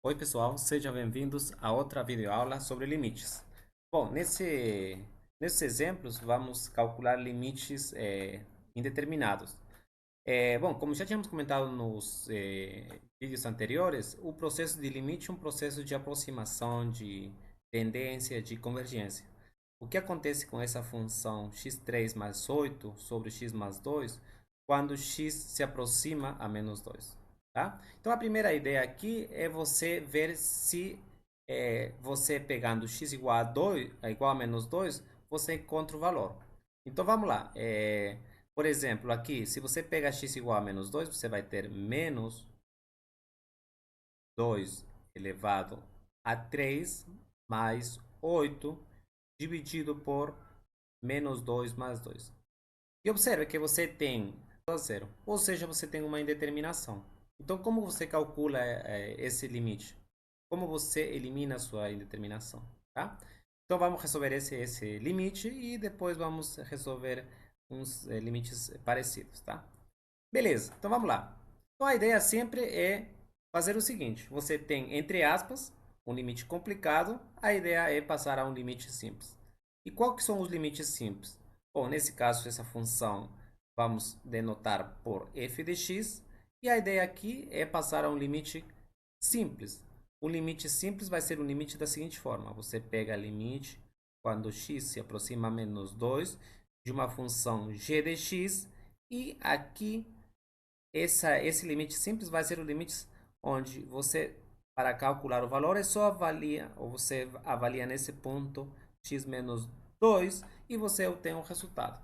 Oi pessoal, sejam bem-vindos a outra videoaula sobre limites. Bom, nesses exemplos vamos calcular limites indeterminados. Bom, como já tínhamos comentado nos vídeos anteriores, o processo de limite é um processo de aproximação, de tendência, de convergência. O que acontece com essa função x3 mais 8 sobre x mais 2 quando x se aproxima a menos 2? Tá? Então, a primeira ideia aqui é você ver se você pegando x igual a 2, igual a menos 2, você encontra o valor. Então, vamos lá. Por exemplo, aqui, se você pega x igual a menos 2, você vai ter menos 2 elevado a 3 mais 8 dividido por menos 2 mais 2. E observe que você tem a zero, ou seja, você tem uma indeterminação. Então, como você calcula esse limite? Como você elimina a sua indeterminação? Tá? Então, vamos resolver esse limite e depois vamos resolver uns limites parecidos. Tá? Beleza, então vamos lá. Então, a ideia sempre é fazer o seguinte: você tem, entre aspas, um limite complicado, a ideia é passar a um limite simples. E qual que são os limites simples? Bom, nesse caso, essa função vamos denotar por f de x, e a ideia aqui é passar a um limite simples. O limite simples vai ser o limite da seguinte forma: você pega limite quando x se aproxima a menos 2 de uma função g de x, e aqui esse limite simples vai ser o limite onde você, para calcular o valor, é só avalia, ou você avalia nesse ponto x menos 2 e você obtém o resultado.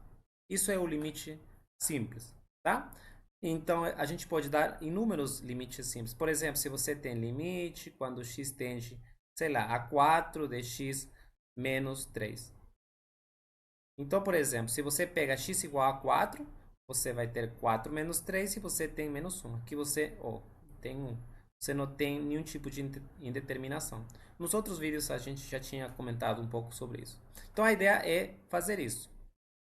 Isso é o limite simples, tá? Então, a gente pode dar inúmeros limites simples. Por exemplo, se você tem limite quando x tende, sei lá, a 4 de x menos 3. Então, por exemplo, se você pega x igual a 4, você vai ter 4 menos 3 e você tem menos 1. Aqui você tem 1. Você não tem nenhum tipo de indeterminação. Nos outros vídeos a gente já tinha comentado um pouco sobre isso. Então a ideia é fazer isso.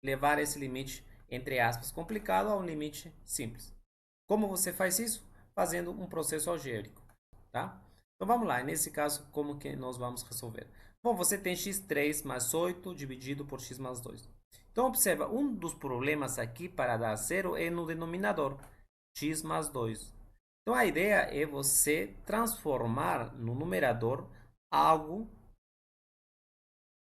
Levar esse limite, entre aspas, complicado a um limite simples. Como você faz isso? Fazendo um processo algébrico. Tá? Então vamos lá. Nesse caso, como que nós vamos resolver? Bom, você tem x3 mais 8 dividido por x mais 2. Então, observa, um dos problemas aqui para dar zero é no denominador, x mais 2. Então, a ideia é você transformar no numerador algo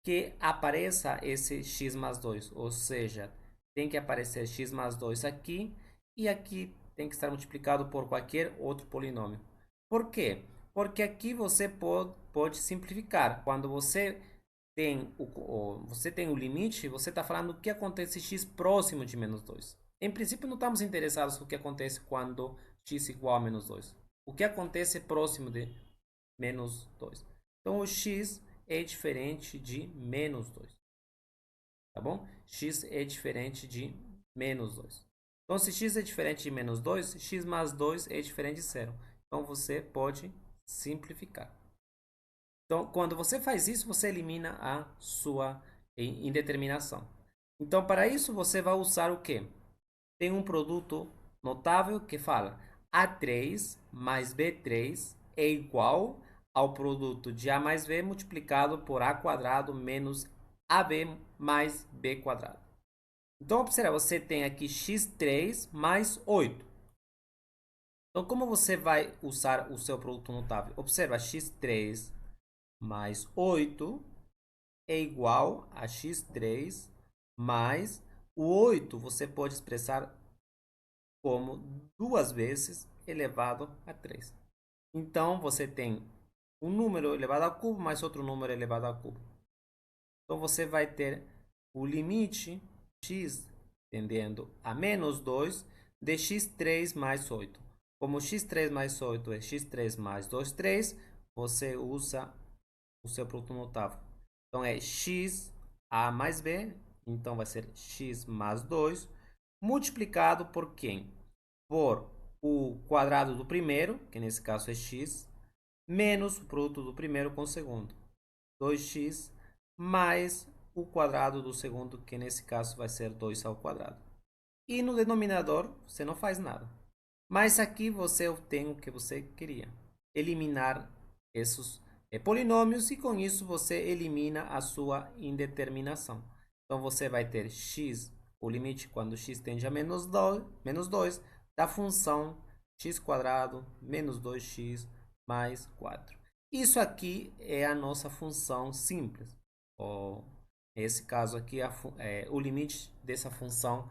que apareça esse x mais 2. Ou seja, tem que aparecer x mais 2 aqui e aqui tem que estar multiplicado por qualquer outro polinômio. Por quê? Porque aqui você pode simplificar. Quando você tem o limite, você está falando o que acontece x próximo de menos 2. Em princípio, não estamos interessados no que acontece quando x igual a menos 2. O que acontece próximo de menos 2. Então, o x é diferente de menos 2. Tá bom? X é diferente de menos 2. Então, se x é diferente de menos 2, x mais 2 é diferente de zero. Então, você pode simplificar. Então, quando você faz isso, você elimina a sua indeterminação. Então, para isso, você vai usar o quê? Tem um produto notável que fala A3 mais B3 é igual ao produto de A mais B multiplicado por A quadrado menos AB mais B quadrado. Então, observa, você tem aqui x3 mais 8. Então, como você vai usar o seu produto notável? Observa, x3 mais 8 é igual a x3 mais o 8 você pode expressar como 2 vezes elevado a 3. Então, você tem um número elevado ao cubo mais outro número elevado ao cubo. Então, você vai ter o limite x tendendo a menos 2 de x3 mais 8. Como x3 mais 8 é x3 mais 2, 3, você usa o seu produto notável. Então, é x a mais b, então vai ser x mais 2, multiplicado por quem? Por o quadrado do primeiro, que nesse caso é x, menos o produto do primeiro com o segundo, 2x, mais o quadrado do segundo, que nesse caso vai ser 2 ao quadrado. E no denominador, você não faz nada. Mas aqui você obtém o que você queria. Eliminar esses polinômios e com isso você elimina a sua indeterminação. Então você vai ter x, o limite quando x tende a menos 2 da função x quadrado menos 2x mais 4. Isso aqui é a nossa função simples. Ou, nesse caso aqui, o limite dessa função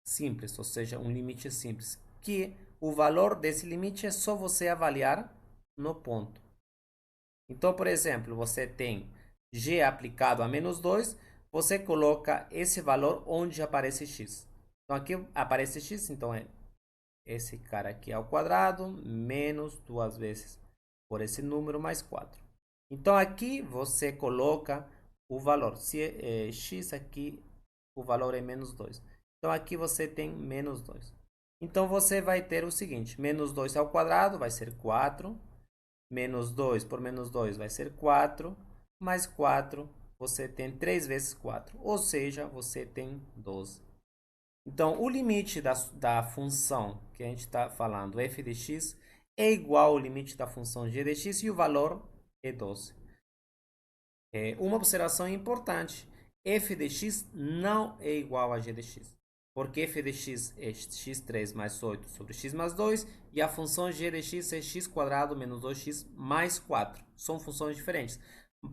simples, ou seja, um limite simples, que o valor desse limite é só você avaliar no ponto. Então, por exemplo, você tem g aplicado a menos 2, você coloca esse valor onde aparece x. Então, aqui aparece x, então é esse cara aqui ao quadrado, menos 2 vezes por esse número, mais 4. Então, aqui você coloca o valor. Se é x aqui, o valor é menos 2. Então, aqui você tem menos 2. Então, você vai ter o seguinte, menos 2 ao quadrado vai ser 4, menos 2 por menos 2 vai ser 4, mais 4, você tem 3 vezes 4, ou seja, você tem 12. Então, o limite da função que a gente está falando, f de x, é igual ao limite da função g de x e o valor é 12. Uma observação importante, f de x não é igual a g de x, porque f de x é x3 mais 8 sobre x mais 2 e a função g de x é x quadrado menos 2x mais 4. São funções diferentes.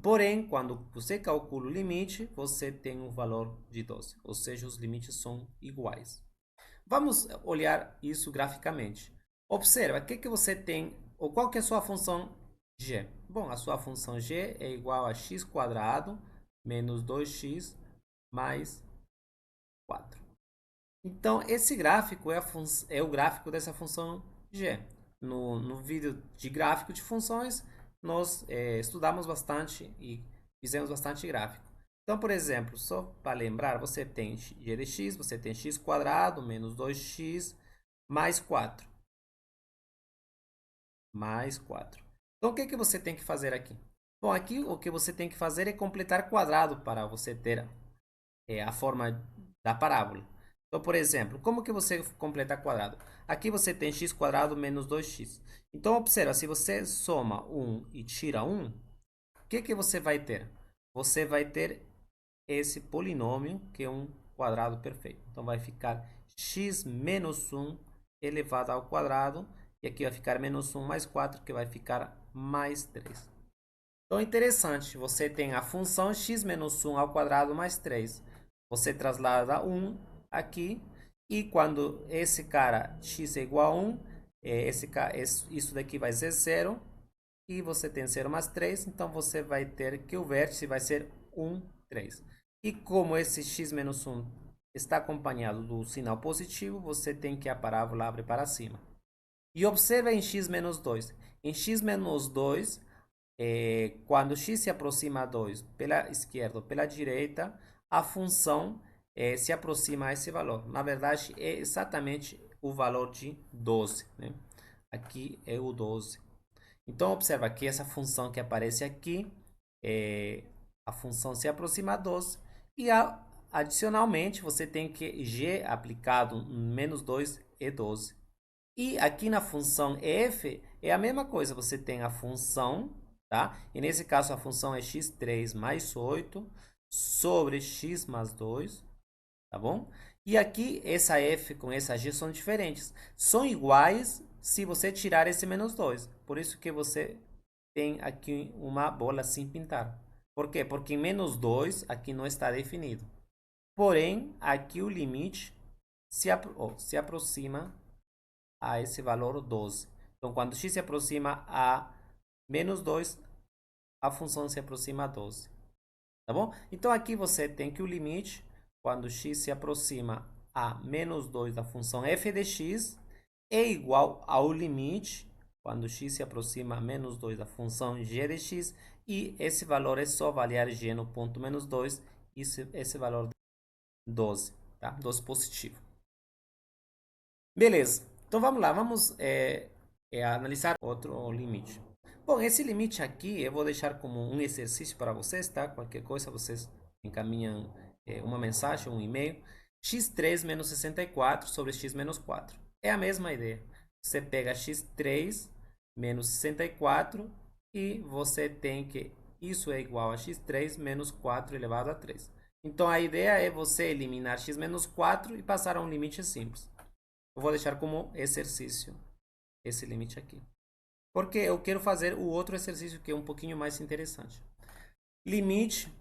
Porém, quando você calcula o limite, você tem um valor de 12, ou seja, os limites são iguais. Vamos olhar isso graficamente. Observa, o que você tem, ou qual que é a sua função g? Bom, a sua função g é igual a x quadrado menos 2x mais 4. Então, esse gráfico é o gráfico dessa função g. No vídeo de gráfico de funções, nós estudamos bastante e fizemos bastante gráfico. Então, por exemplo, só para lembrar, você tem g de x, você tem x quadrado menos 2x mais 4. Mais 4. Então, o que você tem que fazer aqui? Bom, aqui o que você tem que fazer é completar quadrado para você ter a forma da parábola. Então, por exemplo, como que você completa quadrado? Aqui você tem x quadrado menos 2x. Então, observa, se você soma 1 e tira 1, o que você vai ter? Você vai ter esse polinômio, que é um quadrado perfeito. Então, vai ficar x menos 1 elevado ao quadrado. E aqui vai ficar menos 1 mais 4, que vai ficar mais 3. Então, interessante, você tem a função x menos 1 ao quadrado mais 3. Você traslada 1 aqui, e quando esse cara x é igual a 1, isso daqui vai ser 0, e você tem 0 mais 3, então você vai ter que o vértice vai ser 1, 3. E como esse x menos 1 está acompanhado do sinal positivo, você tem que a parábola abre para cima. E observa em x menos 2. Em x menos 2, quando x se aproxima a 2 pela esquerda ou pela direita, a função se aproxima a esse valor. Na verdade, é exatamente o valor de 12. Né? Aqui é o 12. Então, observa que essa função que aparece aqui, a função se aproxima a 12. E adicionalmente, você tem que g aplicado menos 2 é 12. E aqui na função f é a mesma coisa, você tem a função, tá? E nesse caso a função é x3 mais 8 sobre x mais 2, tá bom? E aqui essa f com essa g são diferentes. São iguais se você tirar esse menos 2. Por isso que você tem aqui uma bola sem pintar. Por quê? Porque em menos 2 aqui não está definido. Porém, aqui o limite se aproxima a esse valor 12. Então, quando x se aproxima a menos 2, a função se aproxima a 12. Tá bom? Então, aqui você tem que o limite, quando x se aproxima a menos 2 da função f de x, é igual ao limite, quando x se aproxima a menos 2 da função g de x, e esse valor é só avaliar g no ponto menos 2, esse valor 12, tá? 12 positivo. Beleza. Então vamos lá, vamos analisar outro limite. Bom, esse limite aqui eu vou deixar como um exercício para vocês, tá? Qualquer coisa vocês encaminham uma mensagem, um e-mail. x3 menos 64 sobre x menos 4. É a mesma ideia. Você pega x3 menos 64 E você tem que isso é igual a x3 menos 4 elevado a 3. Então, a ideia é você eliminar x menos 4 e passar a um limite simples. Eu vou deixar como exercício esse limite aqui. Porque eu quero fazer o outro exercício que é um pouquinho mais interessante. Limite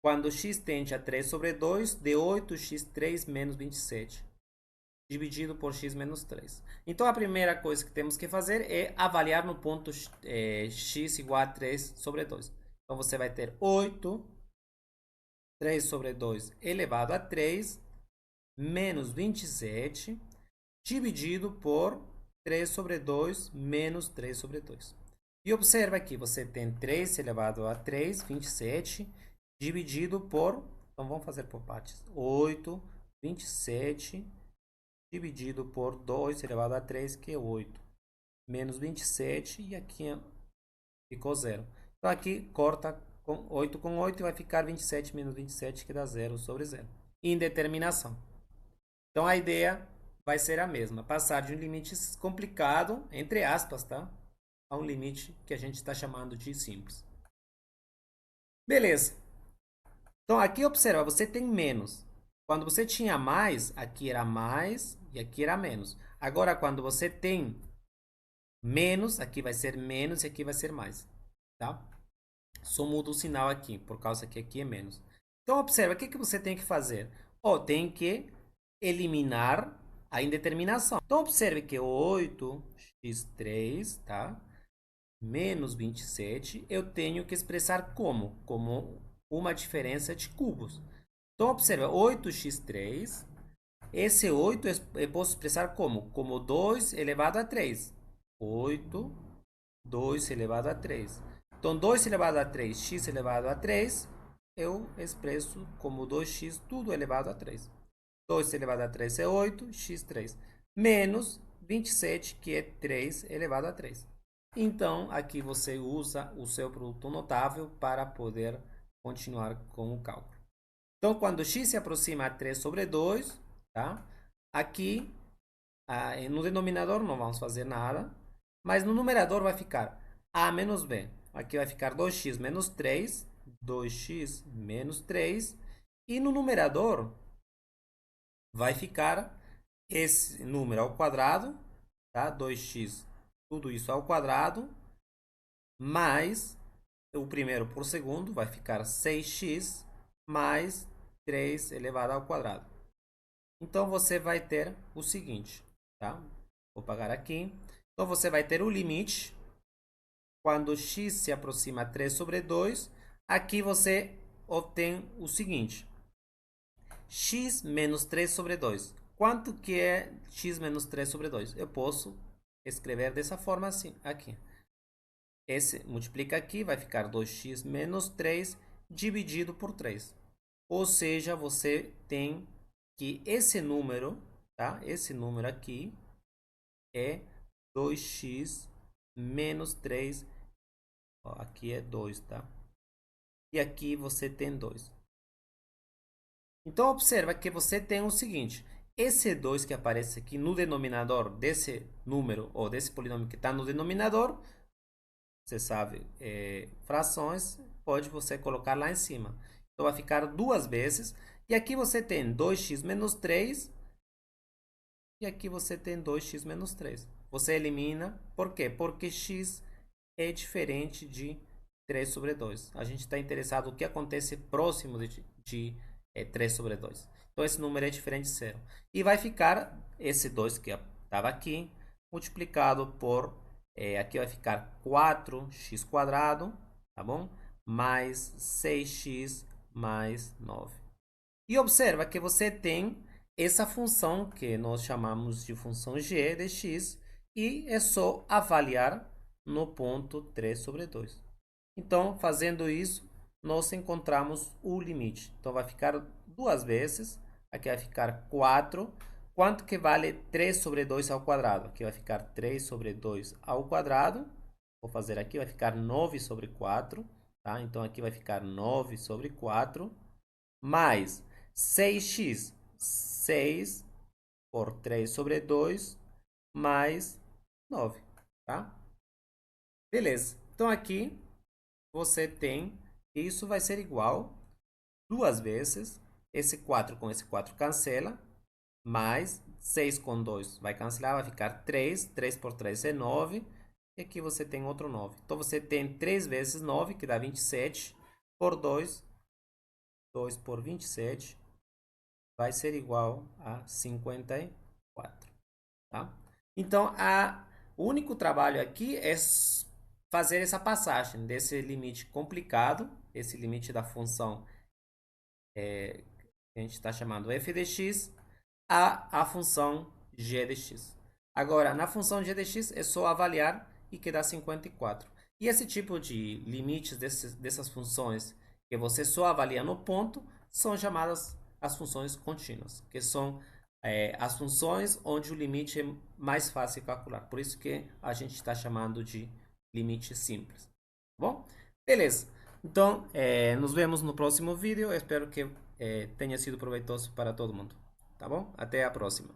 quando x tende a 3 sobre 2 de 8x3 menos 27, dividido por x menos 3. Então, a primeira coisa que temos que fazer é avaliar no ponto x igual a 3 sobre 2. Então, você vai ter 8, 3 sobre 2 elevado a 3, menos 27, dividido por 3 sobre 2 menos 3 sobre 2. E observa que você tem 3 elevado a 3, 27, dividido por, então vamos fazer por partes, 8, 27, dividido por 2 elevado a 3, que é 8, menos 27, e aqui ficou 0. Então aqui corta com 8 e vai ficar 27 menos 27, que dá 0 sobre 0. Indeterminação. Então a ideia vai ser a mesma, passar de um limite complicado, entre aspas, tá? A um limite que a gente está chamando de simples. Beleza. Então aqui observa, você tem menos. Quando você tinha mais, aqui era mais e aqui era menos. Agora, quando você tem menos, aqui vai ser menos e aqui vai ser mais, tá? Só muda o sinal aqui, por causa que aqui é menos. Então, observa, o que você tem que fazer? Tem que eliminar a indeterminação. Então, observe que 8x3, tá? Menos 27, eu tenho que expressar como? Como uma diferença de cubos. Então, observa, 8x3, esse 8 eu posso expressar como? Como 2 elevado a 3. 8, 2 elevado a 3. Então, 2 elevado a 3, x elevado a 3, eu expresso como 2x tudo elevado a 3. 2 elevado a 3 é 8, x3, menos 27, que é 3 elevado a 3. Então, aqui você usa o seu produto notável para poder continuar com o cálculo. Então, quando x se aproxima a 3 sobre 2, tá? Aqui, no denominador não vamos fazer nada, mas no numerador vai ficar a menos b. Aqui vai ficar 2x menos 3, 2x menos 3, e no numerador vai ficar esse número ao quadrado, tá? 2x, tudo isso ao quadrado, mais o primeiro por segundo, vai ficar 6x mais 3 elevado ao quadrado. Então, você vai ter o seguinte, tá? Vou apagar aqui. Então, você vai ter o limite quando x se aproxima a 3 sobre 2. Aqui você obtém o seguinte, x menos 3 sobre 2. Quanto que é x menos 3 sobre 2? Eu posso escrever dessa forma assim, aqui. Esse multiplica aqui, vai ficar 2x menos 3 dividido por 3. Ou seja, você tem que esse número, tá? Esse número aqui é 2x menos 3. Ó, aqui é 2, tá? E aqui você tem 2. Então, observa que você tem o seguinte. Esse 2 que aparece aqui no denominador desse número, ou desse polinômio que está no denominador, você sabe, frações, pode você colocar lá em cima. Então, vai ficar duas vezes. E aqui você tem 2x menos 3. E aqui você tem 2x menos 3. Você elimina. Por quê? Porque x é diferente de 3 sobre 2. A gente está interessado no que acontece próximo de 3 sobre 2. Então, esse número é diferente de zero. E vai ficar esse 2 que estava aqui, multiplicado por, aqui vai ficar 4x quadrado, tá bom? Mais 6x mais 9. E observa que você tem essa função que nós chamamos de função g de x e é só avaliar no ponto 3 sobre 2. Então, fazendo isso, nós encontramos o limite. Então, vai ficar duas vezes. Aqui vai ficar 4. Quanto que vale 3 sobre 2 ao quadrado? Aqui vai ficar 3 sobre 2 ao quadrado. Vou fazer aqui, vai ficar 9 sobre 4. Tá? Então, aqui vai ficar 9 sobre 4. Mais 6x. 6 por 3 sobre 2 mais 9. Tá? Beleza. Então, aqui você tem, isso vai ser igual duas vezes, esse 4 com esse 4 cancela, mais 6 com 2 vai cancelar, vai ficar 3, 3 por 3 é 9, e aqui você tem outro 9. Então, você tem 3 vezes 9, que dá 27, por 2, 2 por 27, vai ser igual a 54, tá? Então, o único trabalho aqui é fazer essa passagem desse limite complicado, esse limite da função que a gente está chamando f de x, a função g de x. Agora, na função g de x é só avaliar e que dá 54. E esse tipo de limites dessas funções que você só avalia no ponto são chamadas as funções contínuas, que são as funções onde o limite é mais fácil de calcular. Por isso que a gente está chamando de limite simples. Tá bom? Beleza. Então, nos vemos no próximo vídeo. Eu espero que tenha sido proveitoso para todo mundo. Tá bom? Até a próxima.